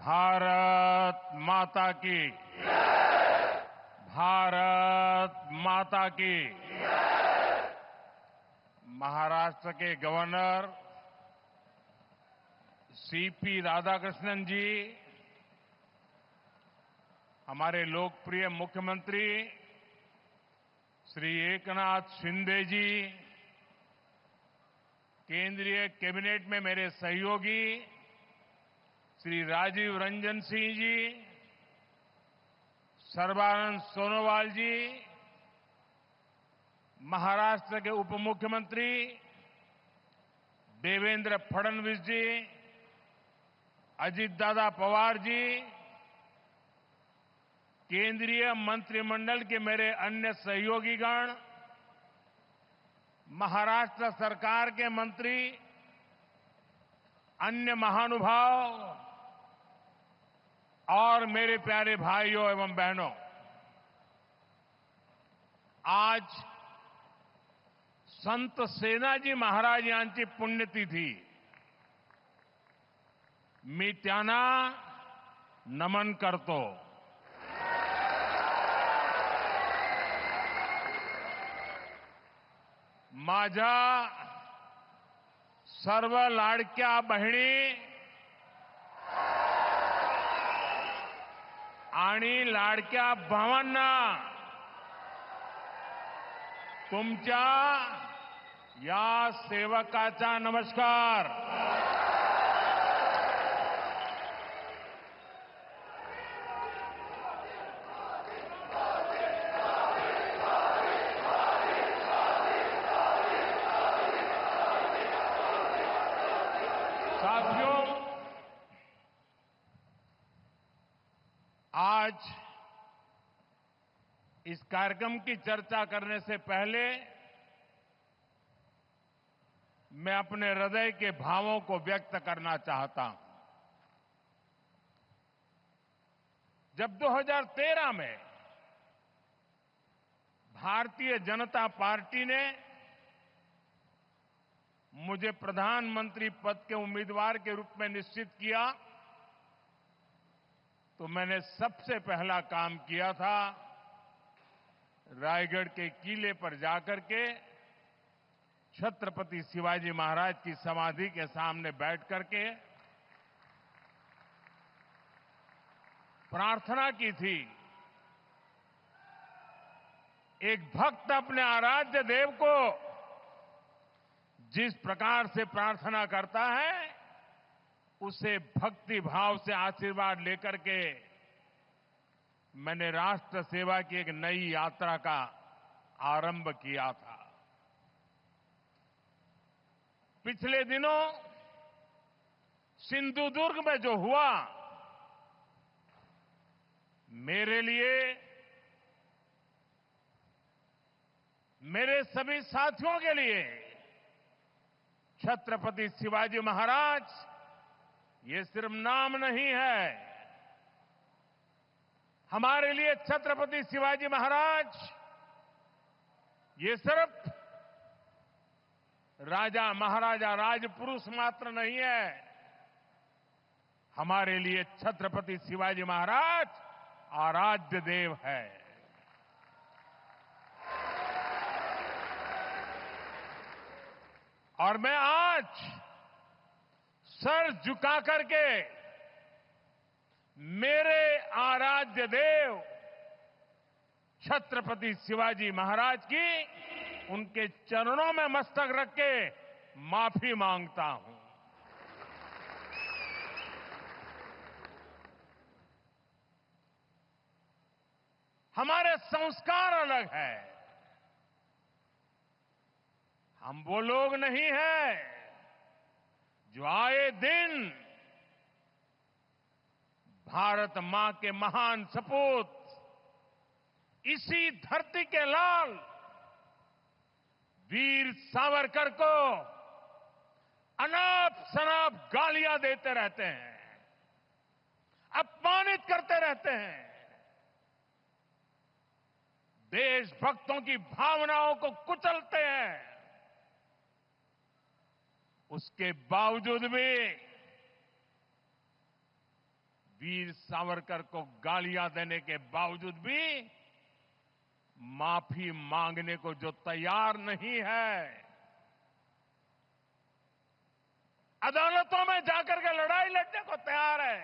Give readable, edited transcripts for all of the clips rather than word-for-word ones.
भारत माता की। भारत माता की। महाराष्ट्र के गवर्नर सीपी राधाकृष्णन जी, हमारे लोकप्रिय मुख्यमंत्री श्री एकनाथ शिंदे जी, केंद्रीय कैबिनेट में मेरे सहयोगी श्री राजीव रंजन सिंह जी, सर्बानंद सोनोवाल जी, महाराष्ट्र के उप मुख्यमंत्री देवेंद्र फडणवीस जी, अजित दादा पवार जी, केंद्रीय मंत्रिमंडल के मेरे अन्य सहयोगीगण, महाराष्ट्र सरकार के मंत्री, अन्य महानुभाव और मेरे प्यारे भाइयों एवं बहनों, आज संत सेनाजी महाराज यांची पुण्यतिथी। मी त्यांना नमन करतो। माझ्या सर्व लाडक्या बहिणी आणि लाडक्या भावांना तुमच्या या सेवकाचा नमस्कार। साथियों, आज इस कार्यक्रम की चर्चा करने से पहले मैं अपने हृदय के भावों को व्यक्त करना चाहता हूं। जब 2013 में भारतीय जनता पार्टी ने मुझे प्रधानमंत्री पद के उम्मीदवार के रूप में निश्चित किया, तो मैंने सबसे पहला काम किया था रायगढ़ के किले पर जाकर के छत्रपति शिवाजी महाराज की समाधि के सामने बैठ करके प्रार्थना की थी। एक भक्त अपने आराध्य देव को जिस प्रकार से प्रार्थना करता है, उसे भक्ति भाव से आशीर्वाद लेकर के मैंने राष्ट्र सेवा की एक नई यात्रा का आरंभ किया था। पिछले दिनों सिंधुदुर्ग में जो हुआ, मेरे लिए, मेरे सभी साथियों के लिए छत्रपति शिवाजी महाराज ये सिर्फ नाम नहीं है। हमारे लिए छत्रपति शिवाजी महाराज ये सिर्फ राजा महाराजा राजपुरुष मात्र नहीं है। हमारे लिए छत्रपति शिवाजी महाराज आराध्य देव है। और मैं आज सर झुका करके मेरे आराध्य देव छत्रपति शिवाजी महाराज की उनके चरणों में मस्तक रख के माफी मांगता हूं। हमारे संस्कार अलग है। हम वो लोग नहीं हैं जो आए दिन भारत मां के महान सपूत, इसी धरती के लाल वीर सावरकर को अनाप शनाप गालियां देते रहते हैं, अपमानित करते रहते हैं, देशभक्तों की भावनाओं को कुचलते हैं। उसके बावजूद भी वीर सावरकर को गालियां देने के बावजूद भी माफी मांगने को जो तैयार नहीं है, अदालतों में जाकर के लड़ाई लड़ने को तैयार है,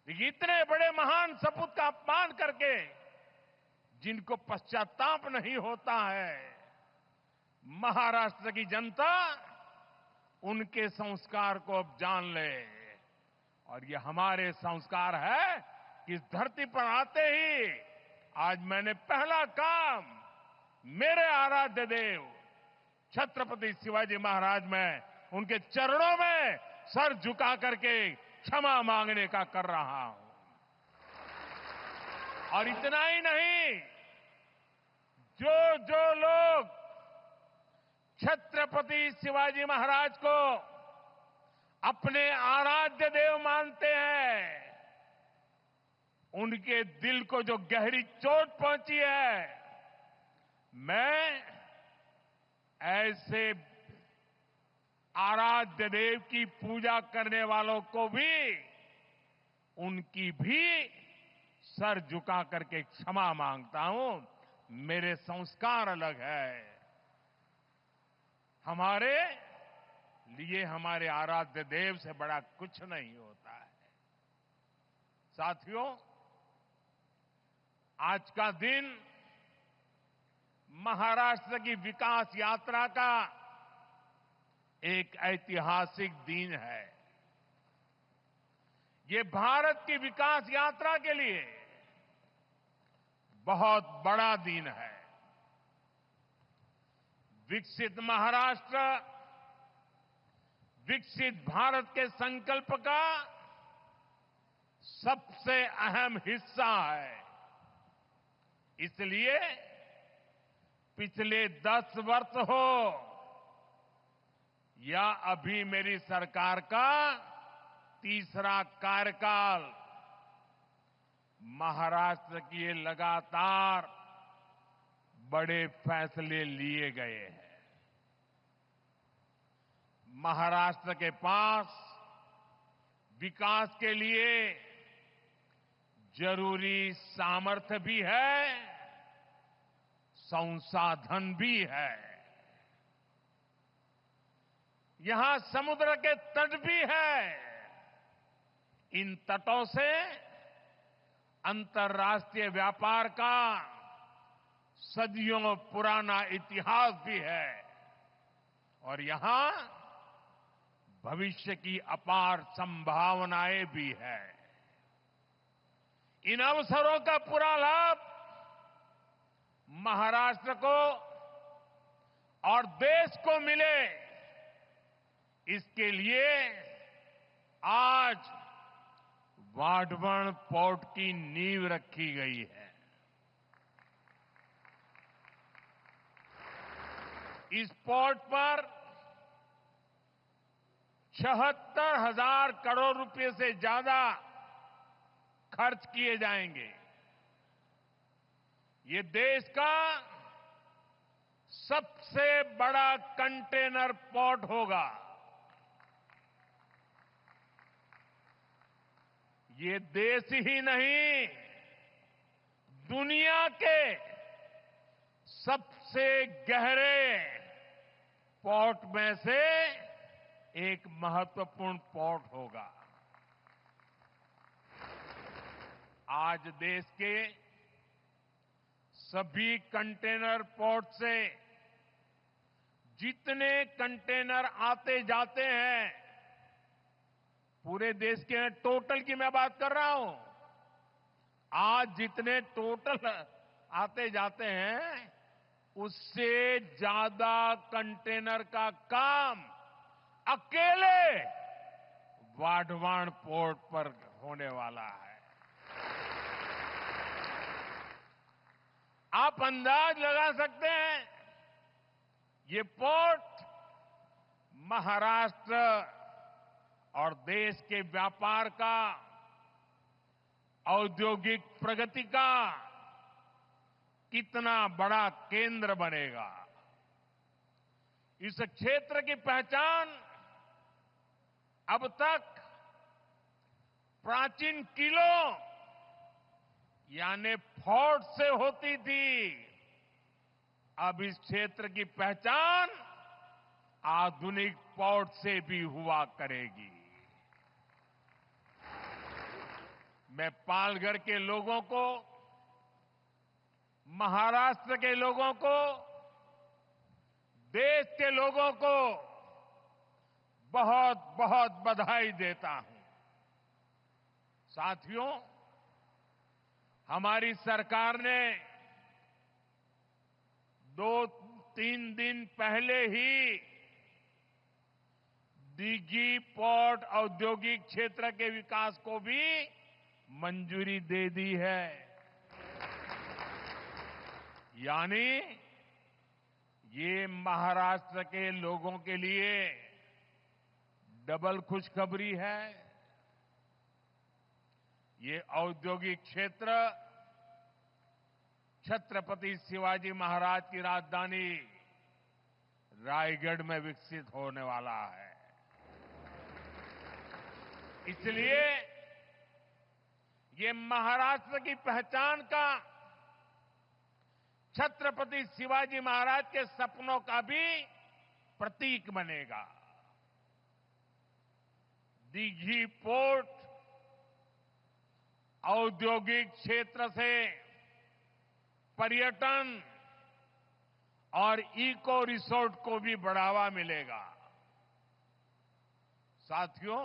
लेकिन इतने बड़े महान सपूत का अपमान करके जिनको पश्चाताप नहीं होता है, महाराष्ट्र की जनता उनके संस्कार को अब जान ले। और ये हमारे संस्कार है कि इस धरती पर आते ही आज मैंने पहला काम मेरे आराध्य देव छत्रपति शिवाजी महाराज में उनके चरणों में सर झुका करके क्षमा मांगने का कर रहा हूं। और इतना ही नहीं, जो लोग छत्रपति शिवाजी महाराज को अपने आराध्य देव मानते हैं, उनके दिल को जो गहरी चोट पहुंची है, मैं ऐसे आराध्य देव की पूजा करने वालों को भी, उनकी भी सर झुका करके क्षमा मांगता हूं। मेरे संस्कार अलग है। हमारे लिए हमारे आराध्य देव से बड़ा कुछ नहीं होता है। साथियों, आज का दिन महाराष्ट्र की विकास यात्रा का एक ऐतिहासिक दिन है। ये भारत की विकास यात्रा के लिए बहुत बड़ा दिन है। विकसित महाराष्ट्र, विकसित भारत के संकल्प का सबसे अहम हिस्सा है। इसलिए पिछले 10 वर्ष हो या अभी मेरी सरकार का तीसरा कार्यकाल, महाराष्ट्र की ये लगातार बड़े फैसले लिए गए हैं। महाराष्ट्र के पास विकास के लिए जरूरी सामर्थ्य भी है, संसाधन भी है। यहां समुद्र के तट भी है। इन तटों से अंतर्राष्ट्रीय व्यापार का सदियों पुराना इतिहास भी है और यहां भविष्य की अपार संभावनाएं भी है। इन अवसरों का पूरा लाभ महाराष्ट्र को और देश को मिले, इसके लिए आज वाढवण पोर्ट की नींव रखी गई है। इस पोर्ट पर 76,000 करोड़ रुपए से ज्यादा खर्च किए जाएंगे। ये देश का सबसे बड़ा कंटेनर पोर्ट होगा। ये देश ही नहीं, दुनिया के सबसे गहरे पोर्ट में से एक महत्वपूर्ण पोर्ट होगा। आज देश के सभी कंटेनर पोर्ट से जितने कंटेनर आते जाते हैं, पूरे देश के टोटल की मैं बात कर रहा हूं, आज जितने टोटल आते जाते हैं उससे ज्यादा कंटेनर का काम अकेले वाढवण पोर्ट पर होने वाला है। आप अंदाज लगा सकते हैं, ये पोर्ट महाराष्ट्र और देश के व्यापार का, औद्योगिक प्रगति का कितना बड़ा केंद्र बनेगा। इस क्षेत्र की पहचान अब तक प्राचीन किलों यानी फोर्ट से होती थी, अब इस क्षेत्र की पहचान आधुनिक पोर्ट से भी हुआ करेगी। मैं पालघर के लोगों को, महाराष्ट्र के लोगों को, देश के लोगों को बहुत बहुत बधाई देता हूं। साथियों, हमारी सरकार ने 2-3 दिन पहले ही दीघी पोर्ट औद्योगिक क्षेत्र के विकास को भी मंजूरी दे दी है। यानी ये महाराष्ट्र के लोगों के लिए डबल खुशखबरी है। ये औद्योगिक क्षेत्र छत्रपति शिवाजी महाराज की राजधानी रायगढ़ में विकसित होने वाला है। इसलिए ये महाराष्ट्र की पहचान का, छत्रपति शिवाजी महाराज के सपनों का भी प्रतीक बनेगा। दीघी पोर्ट औद्योगिक क्षेत्र से पर्यटन और इको रिसोर्ट को भी बढ़ावा मिलेगा। साथियों,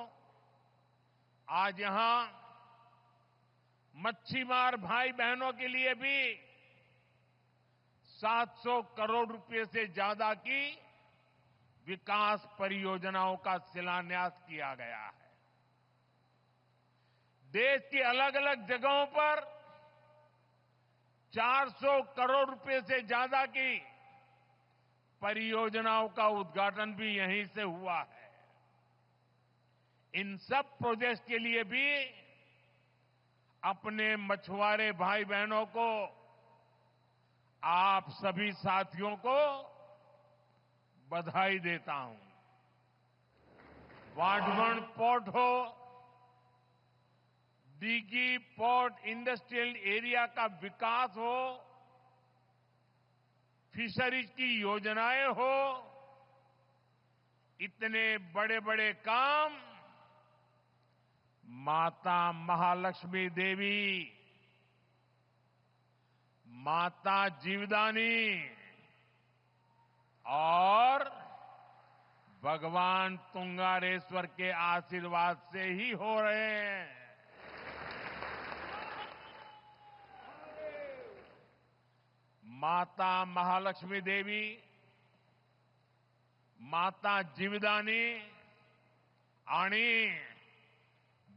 आज यहां मच्छीमार भाई बहनों के लिए भी 700 करोड़ रुपए से ज्यादा की विकास परियोजनाओं का शिलान्यास किया गया है। देश की अलग अलग जगहों पर 400 करोड़ रुपए से ज्यादा की परियोजनाओं का उद्घाटन भी यहीं से हुआ है। इन सब प्रोजेक्ट्स के लिए भी अपने मछुआरे भाई बहनों को, आप सभी साथियों को बधाई देता हूं। वाढवण पोर्ट हो, दीघी पोर्ट इंडस्ट्रियल एरिया का विकास हो, फिशरीज की योजनाएं हो, इतने बड़े बड़े काम माता महालक्ष्मी देवी, माता जीवदानी और भगवान तुंगारेश्वर के आशीर्वाद से ही हो रहे हैं। माता महालक्ष्मी देवी, माता जीवदानी आणि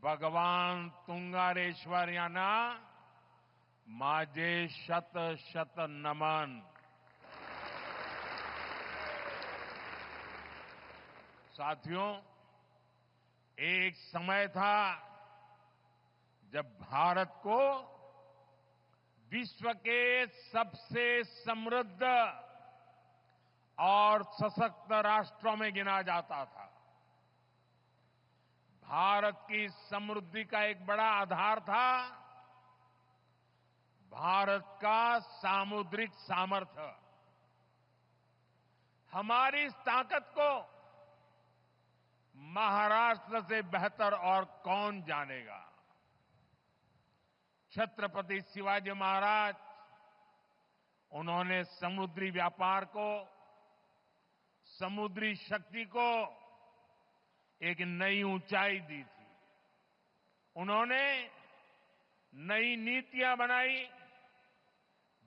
भगवान तुंगारेश्वर यांना माझे शत शत नमन। साथियों, एक समय था जब भारत को विश्व के सबसे समृद्ध और सशक्त राष्ट्रों में गिना जाता था। भारत की समृद्धि का एक बड़ा आधार था भारत का सामुद्रिक सामर्थ्य। हमारी इस ताकत को महाराष्ट्र से बेहतर और कौन जानेगा। छत्रपति शिवाजी महाराज, उन्होंने समुद्री व्यापार को, समुद्री शक्ति को एक नई ऊंचाई दी थी। उन्होंने नई नीतियां बनाई,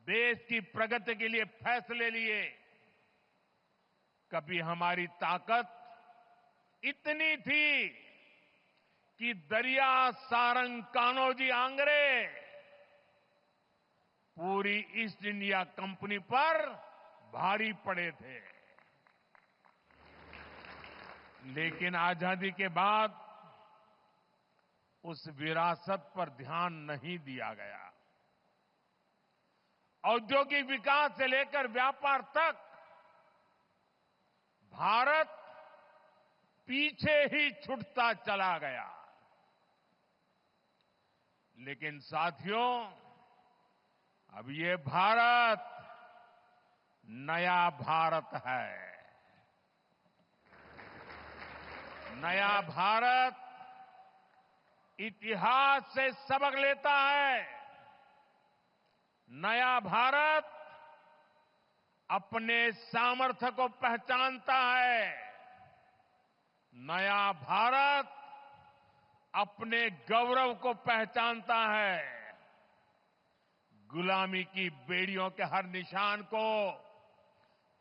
देश की प्रगति के लिए फैसले लिए। कभी हमारी ताकत इतनी थी कि दरिया सारंग कान्होजी आंग्रे पूरी ईस्ट इंडिया कंपनी पर भारी पड़े थे। लेकिन आजादी के बाद उस विरासत पर ध्यान नहीं दिया गया। औद्योगिक विकास से लेकर व्यापार तक भारत पीछे ही छूटता चला गया। लेकिन साथियों, अब ये भारत नया भारत है। नया भारत इतिहास से सबक लेता है। नया भारत अपने सामर्थ्य को पहचानता है। नया भारत अपने गौरव को पहचानता है। गुलामी की बेड़ियों के हर निशान को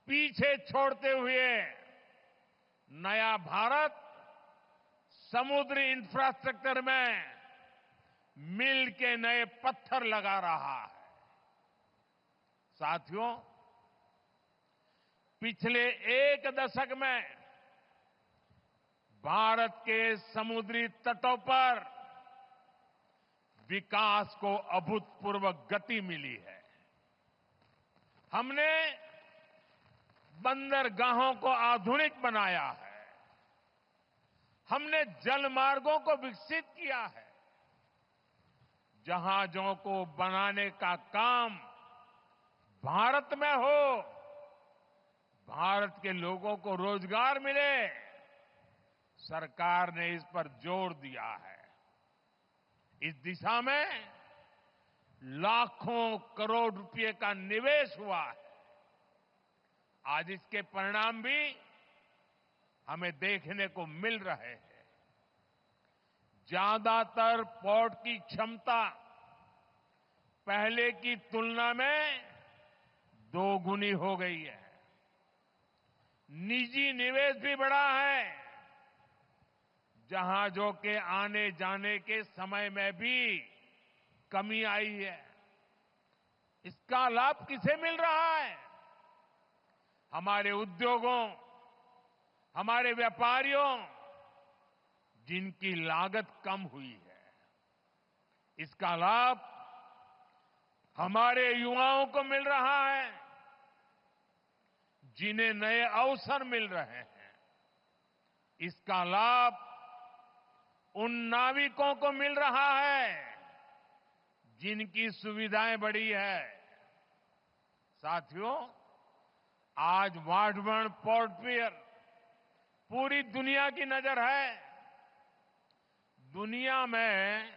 पीछे छोड़ते हुए नया भारत समुद्री इंफ्रास्ट्रक्चर में मिल के नए पत्थर लगा रहा है। साथियों, पिछले एक दशक में भारत के समुद्री तटों पर विकास को अभूतपूर्व गति मिली है। हमने बंदरगाहों को आधुनिक बनाया है। हमने जलमार्गों को विकसित किया है। जहाजों को बनाने का काम भारत में हो, भारत के लोगों को रोजगार मिले, सरकार ने इस पर जोर दिया है। इस दिशा में लाखों करोड़ रुपए का निवेश हुआ है। आज इसके परिणाम भी हमें देखने को मिल रहे हैं। ज्यादातर पोर्ट की क्षमता पहले की तुलना में दोगुनी हो गई है। निजी निवेश भी बढ़ा है। जहाजों के आने जाने के समय में भी कमी आई है। इसका लाभ किसे मिल रहा है? हमारे उद्योगों, हमारे व्यापारियों, जिनकी लागत कम हुई है। इसका लाभ हमारे युवाओं को मिल रहा है, जिन्हें नए अवसर मिल रहे हैं। इसका लाभ उन नाविकों को मिल रहा है, जिनकी सुविधाएं बढ़ी है। साथियों, आज वाढवण पोर्ट पर पूरी दुनिया की नजर है। दुनिया में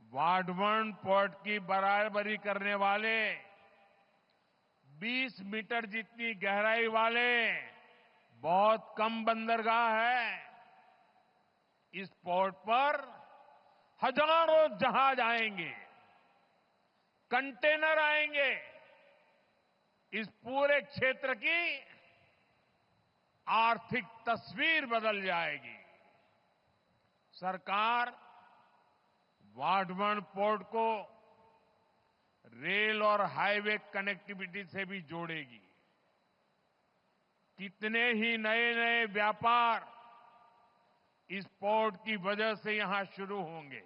वाढवण पोर्ट की बराबरी करने वाले 20 मीटर जितनी गहराई वाले बहुत कम बंदरगाह है। इस पोर्ट पर हजारों जहाज आएंगे, कंटेनर आएंगे। इस पूरे क्षेत्र की आर्थिक तस्वीर बदल जाएगी। सरकार वाढवण पोर्ट को रेल और हाईवे कनेक्टिविटी से भी जोड़ेगी। कितने ही नए नए व्यापार इस पोर्ट की वजह से यहां शुरू होंगे।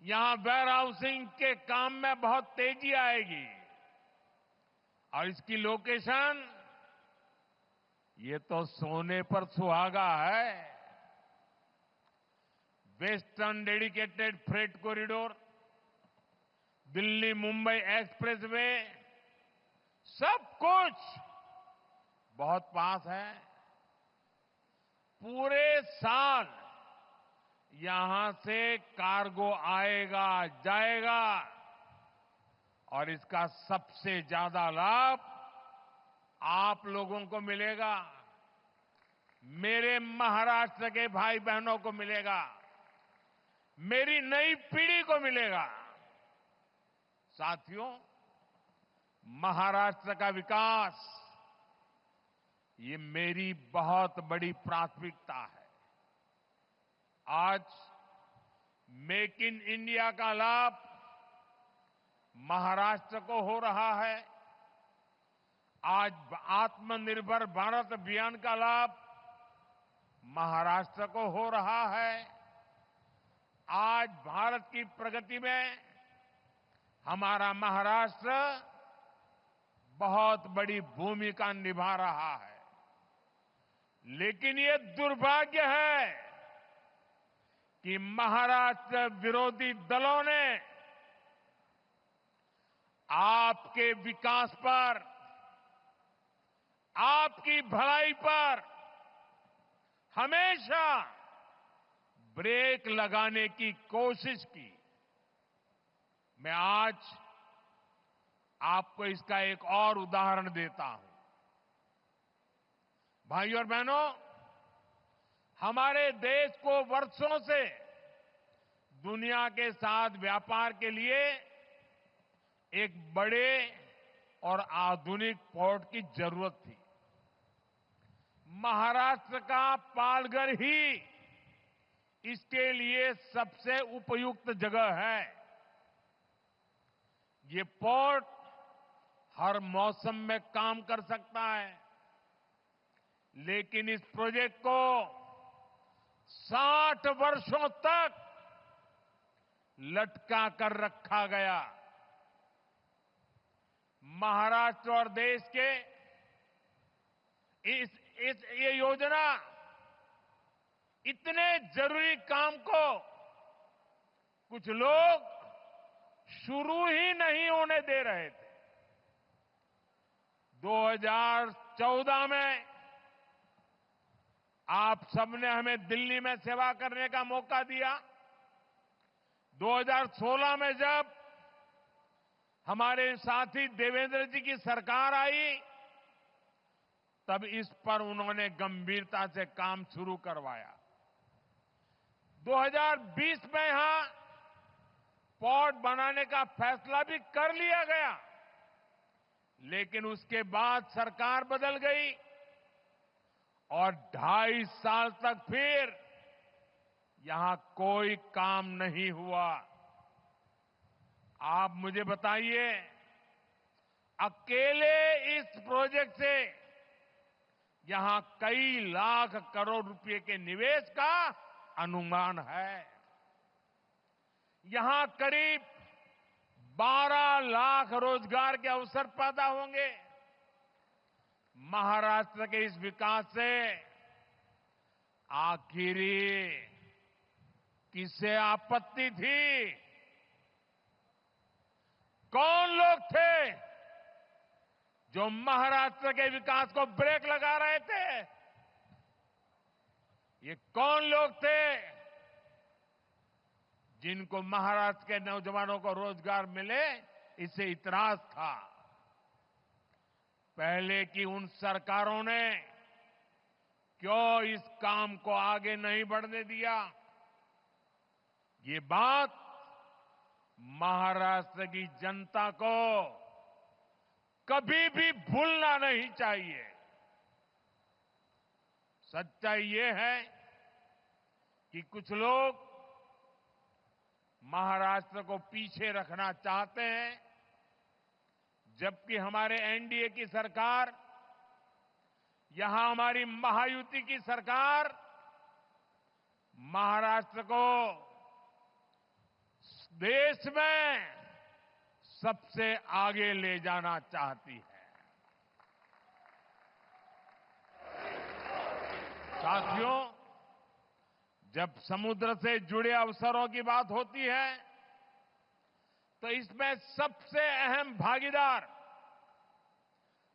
यहां वेयर हाउसिंग के काम में बहुत तेजी आएगी। और इसकी लोकेशन, ये तो सोने पर सुहागा है। Western dedicated freight corridor, Delhi Mumbai expressway, सब कुछ बहुत पास है। पूरे साल यहां से कार्गो आएगा जाएगा और इसका सबसे ज्यादा लाभ आप लोगों को मिलेगा, मेरे महाराष्ट्र के भाई बहनों को मिलेगा, मेरी नई पीढ़ी को मिलेगा। साथियों, महाराष्ट्र का विकास ये मेरी बहुत बड़ी प्राथमिकता है। आज मेक इन इंडिया का लाभ महाराष्ट्र को हो रहा है। आज आत्मनिर्भर भारत अभियान का लाभ महाराष्ट्र को हो रहा है। आज भारत की प्रगति में हमारा महाराष्ट्र बहुत बड़ी भूमिका निभा रहा है। लेकिन ये दुर्भाग्य है कि महाराष्ट्र विरोधी दलों ने आपके विकास पर, आपकी भलाई पर हमेशा ब्रेक लगाने की कोशिश की। मैं आज आपको इसका एक और उदाहरण देता हूं। भाइयों और बहनों, हमारे देश को वर्षों से दुनिया के साथ व्यापार के लिए एक बड़े और आधुनिक पोर्ट की जरूरत थी। महाराष्ट्र का पालघर ही इसके लिए सबसे उपयुक्त जगह है। ये पोर्ट हर मौसम में काम कर सकता है, लेकिन इस प्रोजेक्ट को 60 वर्षों तक लटका कर रखा गया। महाराष्ट्र और देश के ये योजना इतने जरूरी काम को कुछ लोग शुरू ही नहीं होने दे रहे थे। 2014 में आप सबने हमें दिल्ली में सेवा करने का मौका दिया। 2016 में जब हमारे साथी देवेंद्र जी की सरकार आई, तब इस पर उन्होंने गंभीरता से काम शुरू करवाया। 2020 में यहां पोर्ट बनाने का फैसला भी कर लिया गया, लेकिन उसके बाद सरकार बदल गई और 2.5 साल तक फिर यहां कोई काम नहीं हुआ। आप मुझे बताइए, अकेले इस प्रोजेक्ट से यहां कई लाख करोड़ रुपए के निवेश का अनुमान है। यहां करीब 12 लाख रोजगार के अवसर पैदा होंगे। महाराष्ट्र के इस विकास से आखिरी किसे आपत्ति थी? कौन लोग थे जो महाराष्ट्र के विकास को ब्रेक लगा रहे थे? ये कौन लोग थे जिनको महाराष्ट्र के नौजवानों को रोजगार मिले इससे इतराज था? पहले की उन सरकारों ने क्यों इस काम को आगे नहीं बढ़ने दिया? ये बात महाराष्ट्र की जनता को कभी भी भूलना नहीं चाहिए। सच्चाई ये है कि कुछ लोग महाराष्ट्र को पीछे रखना चाहते हैं, जबकि हमारे एनडीए की सरकार, यहां हमारी महायुति की सरकार महाराष्ट्र को देश में सबसे आगे ले जाना चाहती है। साथियों, जब समुद्र से जुड़े अवसरों की बात होती है तो इसमें सबसे अहम भागीदार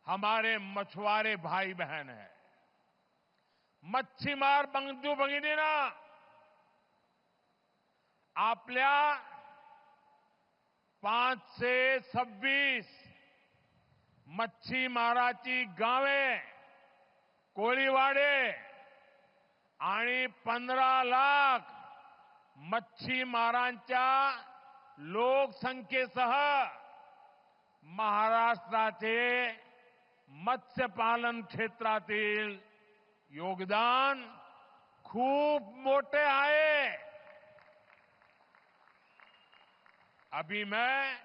हमारे मछुआरे भाई बहन हैं। मच्छीमार बंधू भगिनींना, आपल्या 5 से 26 मच्छीमाराची गावे, कोळीवाडे आणि 15 लाख मच्छीमारांच्या लोकसंख्येसह महाराष्ट्राचे मत्स्यपालन क्षेत्रातील योगदान खूप मोठे आहे। अभी मैं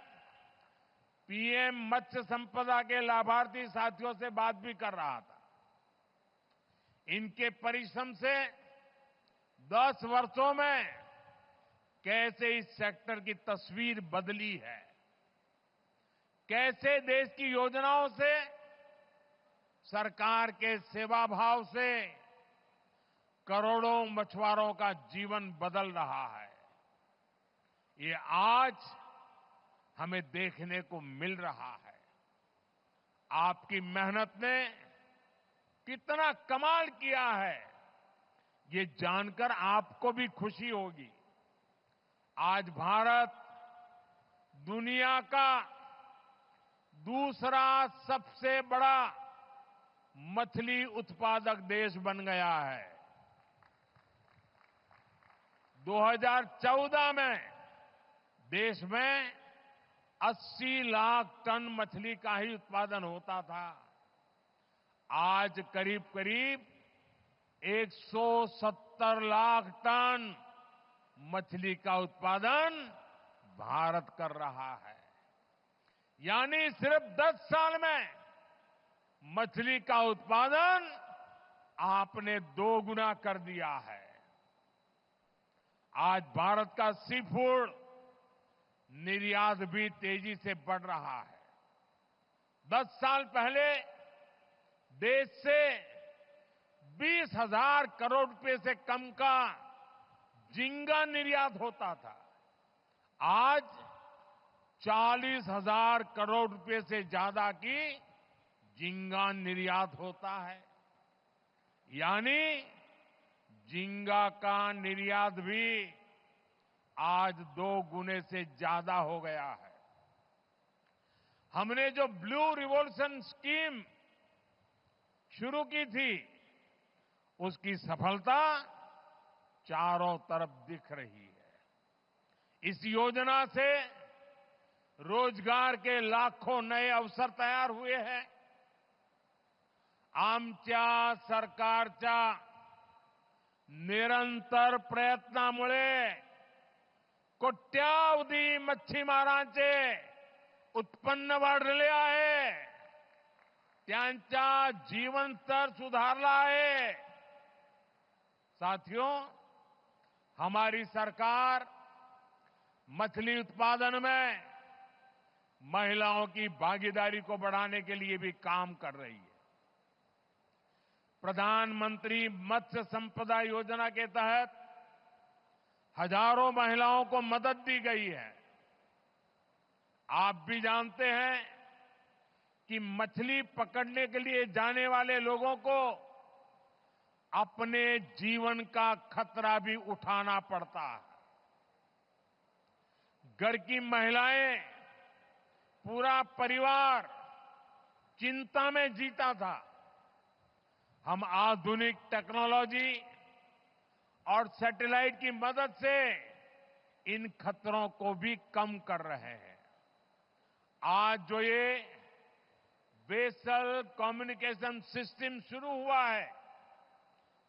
पीएम मत्स्य संपदा के लाभार्थी साथियों से बात भी कर रहा था। इनके परिश्रम से 10 वर्षों में कैसे इस सेक्टर की तस्वीर बदली है, कैसे देश की योजनाओं से, सरकार के सेवा भाव से करोड़ों मछुआरों का जीवन बदल रहा है। ये आज हमें देखने को मिल रहा है। आपकी मेहनत ने कितना कमाल किया है, ये जानकर आपको भी खुशी होगी। आज भारत दुनिया का दूसरा सबसे बड़ा मछली उत्पादक देश बन गया है। 2014 में देश में 80 लाख टन मछली का ही उत्पादन होता था। आज करीब करीब 170 लाख टन मछली का उत्पादन भारत कर रहा है। यानी सिर्फ 10 साल में मछली का उत्पादन आपने 2 गुना कर दिया है। आज भारत का सी फूड निर्यात भी तेजी से बढ़ रहा है। 10 साल पहले देश से 20,000 करोड़ रुपए से कम का झींगा निर्यात होता था। आज 40,000 करोड़ रुपए से ज्यादा की झींगा निर्यात होता है। यानी झींगा का निर्यात भी आज 2 गुने से ज्यादा हो गया है। हमने जो ब्लू रिवॉल्यूशन स्कीम शुरू की थी, उसकी सफलता चारों तरफ दिख रही है। इस योजना से रोजगार के लाखों नए अवसर तैयार हुए हैं। आमच्या सरकारच्या निरंतर प्रयत्नामुळे कोट्यावधी मच्छीमारांचे उत्पन्न वाढले आहे, त्यांचा जीवन स्तर सुधारला आहे। साथियों, हमारी सरकार मछली उत्पादन में महिलाओं की भागीदारी को बढ़ाने के लिए भी काम कर रही है। प्रधानमंत्री मत्स्य संपदा योजना के तहत हजारों महिलाओं को मदद दी गई है। आप भी जानते हैं कि मछली पकड़ने के लिए जाने वाले लोगों को अपने जीवन का खतरा भी उठाना पड़ता है। घर की महिलाएं, पूरा परिवार चिंता में जीता था। हम आधुनिक टेक्नोलॉजी और सैटेलाइट की मदद से इन खतरों को भी कम कर रहे हैं। आज जो ये वेसल कम्युनिकेशन सिस्टम शुरू हुआ है,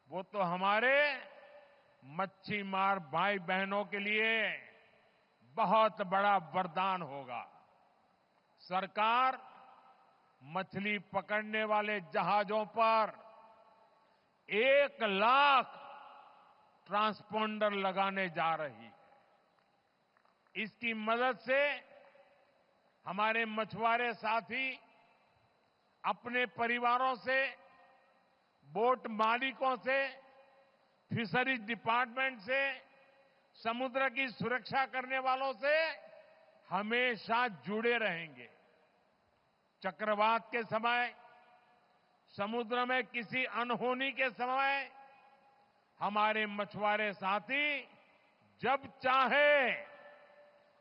वो तो हमारे मच्छीमार भाई बहनों के लिए बहुत बड़ा वरदान होगा। सरकार मछली पकड़ने वाले जहाजों पर 1 लाख ट्रांसपोंडर लगाने जा रही है। इसकी मदद से हमारे मछुआरे साथी अपने परिवारों से, बोट मालिकों से, फिशरीज डिपार्टमेंट से, समुद्र की सुरक्षा करने वालों से हमेशा जुड़े रहेंगे। चक्रवात के समय, समुद्र में किसी अनहोनी के समय हमारे मछुआरे साथी जब चाहे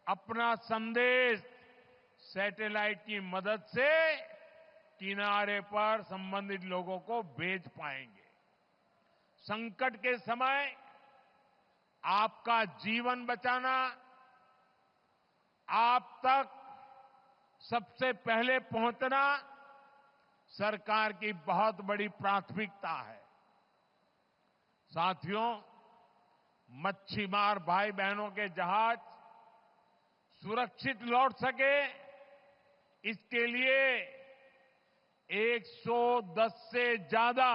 अपना संदेश सैटेलाइट की मदद से किनारे पर संबंधित लोगों को भेज पाएंगे। संकट के समय आपका जीवन बचाना आप तक सबसे पहले पहुंचना सरकार की बहुत बड़ी प्राथमिकता है। साथियों, मच्छीमार भाई बहनों के जहाज सुरक्षित लौट सके, इसके लिए 110 से ज्यादा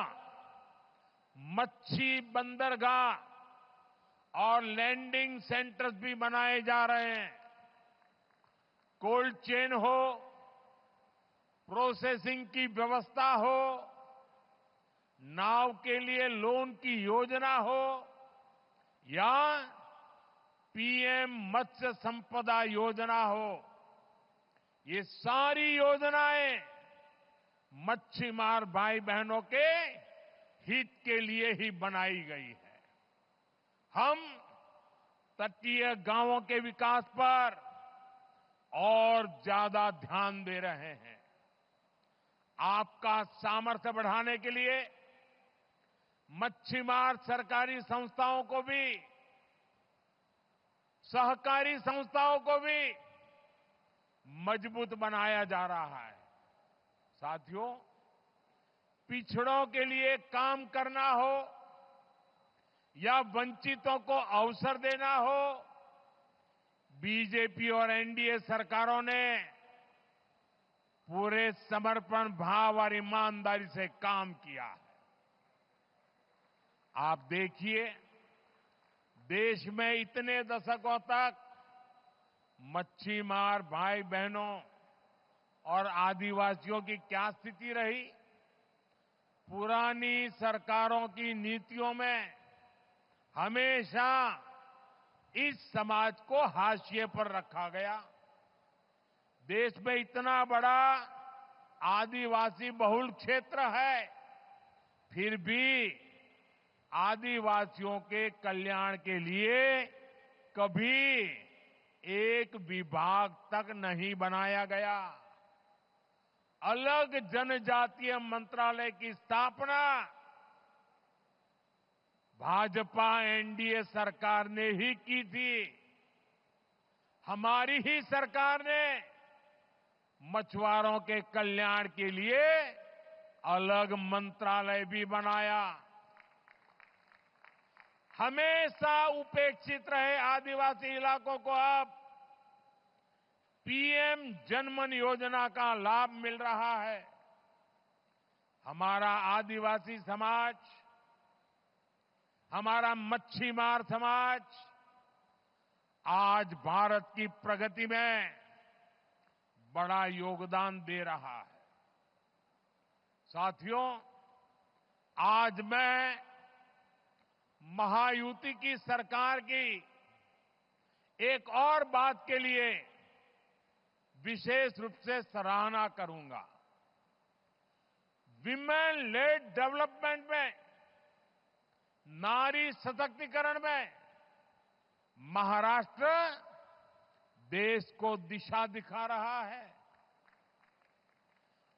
मच्छी बंदरगाह और लैंडिंग सेंटर्स भी बनाए जा रहे हैं। कोल्ड चेन हो, प्रोसेसिंग की व्यवस्था हो, नाव के लिए लोन की योजना हो या पीएम मत्स्य संपदा योजना हो, ये सारी योजनाएं मच्छीमार भाई बहनों के हित के लिए ही बनाई गई है। हम तटीय गांवों के विकास पर और ज्यादा ध्यान दे रहे हैं। आपका सामर्थ्य बढ़ाने के लिए मच्छीमार सरकारी संस्थाओं को भी, सहकारी संस्थाओं को भी मजबूत बनाया जा रहा है। साथियों, पिछड़ों के लिए काम करना हो या वंचितों को अवसर देना हो, बीजेपी और एनडीए सरकारों ने पूरे समर्पण भाव और ईमानदारी से काम किया है। आप देखिए, देश में इतने दशकों तक मच्छीमार भाई बहनों और आदिवासियों की क्या स्थिति रही। पुरानी सरकारों की नीतियों में हमेशा इस समाज को हाशिए पर रखा गया। देश में इतना बड़ा आदिवासी बहुल क्षेत्र है, फिर भी आदिवासियों के कल्याण के लिए कभी एक विभाग तक नहीं बनाया गया। अलग जनजातीय मंत्रालय की स्थापना भाजपा एनडीए सरकार ने ही की थी। हमारी ही सरकार ने मछुआरों के कल्याण के लिए अलग मंत्रालय भी बनाया। हमेशा उपेक्षित रहे आदिवासी इलाकों को अब पीएम जनमन योजना का लाभ मिल रहा है। हमारा आदिवासी समाज, हमारा मच्छीमार समाज आज भारत की प्रगति में बड़ा योगदान दे रहा है। साथियों, आज मैं महायुति की सरकार की एक और बात के लिए विशेष रूप से सराहना करूंगा। विमेन लेड डेवलपमेंट में, नारी सशक्तिकरण में महाराष्ट्र देश को दिशा दिखा रहा है।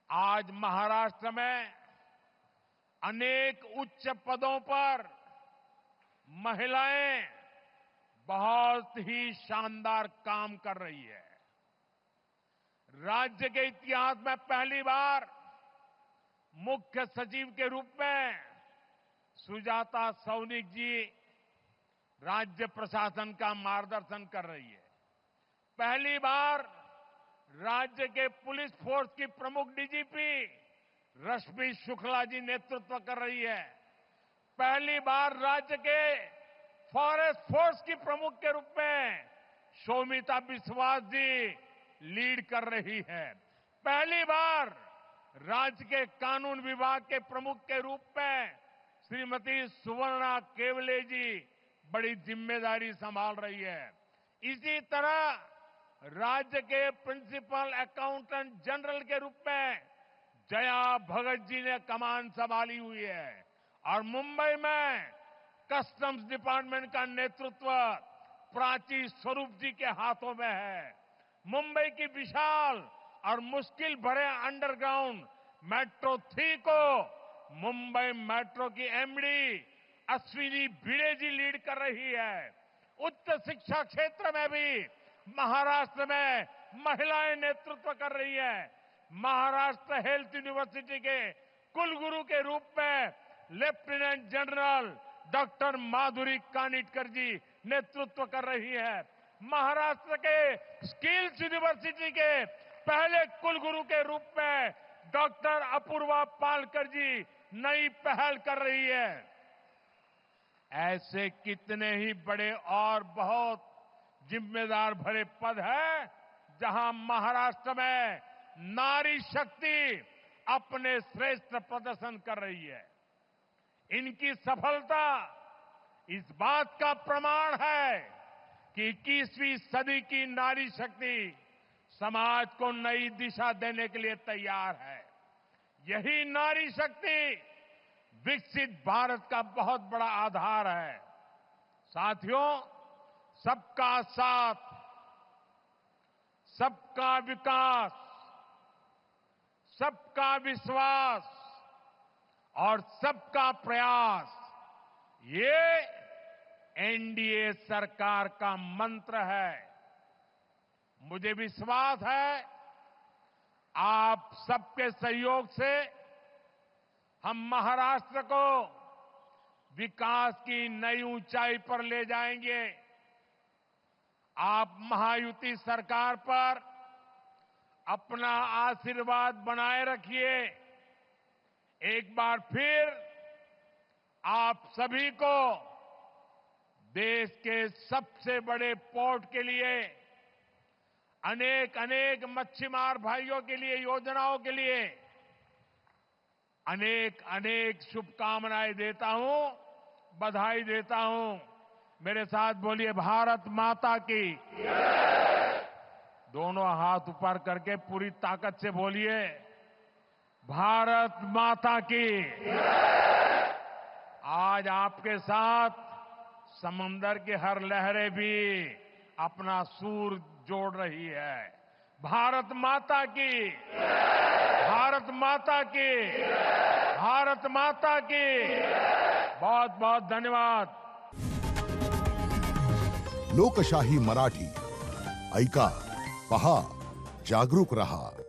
आज महाराष्ट्र में अनेक उच्च पदों पर महिलाएं बहुत ही शानदार काम कर रही है। राज्य के इतिहास में पहली बार मुख्य सचिव के रूप में सुजाता सौनिक जी राज्य प्रशासन का मार्गदर्शन कर रही है। पहली बार राज्य के पुलिस फोर्स की प्रमुख डीजीपी रश्मि शुक्ला जी नेतृत्व कर रही है। पहली बार राज्य के फॉरेस्ट फोर्स की प्रमुख के रूप में शोमिता बिस्वास जी लीड कर रही है। पहली बार राज्य के कानून विभाग के प्रमुख के रूप में श्रीमती सुवर्णा केवले जी बड़ी जिम्मेदारी संभाल रही है। इसी तरह राज्य के प्रिंसिपल अकाउंटेंट जनरल के रूप में जया भगत जी ने कमान संभाली हुई है और मुंबई में कस्टम्स डिपार्टमेंट का नेतृत्व प्राची स्वरूप जी के हाथों में है। मुंबई की विशाल और मुश्किल भरे अंडरग्राउंड मेट्रो 3 को मुंबई मेट्रो की एमडी अश्विनी भिड़े जी लीड कर रही है। उच्च शिक्षा क्षेत्र में भी महाराष्ट्र में महिलाएं नेतृत्व कर रही है। महाराष्ट्र हेल्थ यूनिवर्सिटी के कुलगुरु के रूप में लेफ्टिनेंट जनरल डॉक्टर माधुरी कानिटकर जी नेतृत्व कर रही है। महाराष्ट्र के स्किल्स यूनिवर्सिटी के पहले कुलगुरु के रूप में डॉक्टर अपूर्वा पालकर जी नई पहल कर रही है। ऐसे कितने ही बड़े और बहुत जिम्मेदार भरे पद हैं जहां महाराष्ट्र में नारी शक्ति अपने श्रेष्ठ प्रदर्शन कर रही है। इनकी सफलता इस बात का प्रमाण है कि 21वीं सदी की नारी शक्ति समाज को नई दिशा देने के लिए तैयार है। यही नारी शक्ति विकसित भारत का बहुत बड़ा आधार है। साथियों, सबका साथ, सबका विकास, सबका विश्वास और सबका प्रयास, ये एनडीए सरकार का मंत्र है। मुझे विश्वास है आप सबके सहयोग से हम महाराष्ट्र को विकास की नई ऊंचाई पर ले जाएंगे। आप महायुति सरकार पर अपना आशीर्वाद बनाए रखिए। एक बार फिर आप सभी को देश के सबसे बड़े पोर्ट के लिए, अनेक अनेक मच्छीमार भाइयों के लिए, योजनाओं के लिए अनेक अनेक शुभकामनाएं देता हूं, बधाई देता हूं। मेरे साथ बोलिए भारत माता की। दोनों हाथ ऊपर करके पूरी ताकत से बोलिए भारत माता की। आज आपके साथ समंदर की हर लहरें भी अपना सूर जोड़ रही है। भारत माता की, भारत माता की, भारत माता की। बहुत बहुत धन्यवाद। लोकशाही मराठी ऐका, पहा, जागरूक रहा।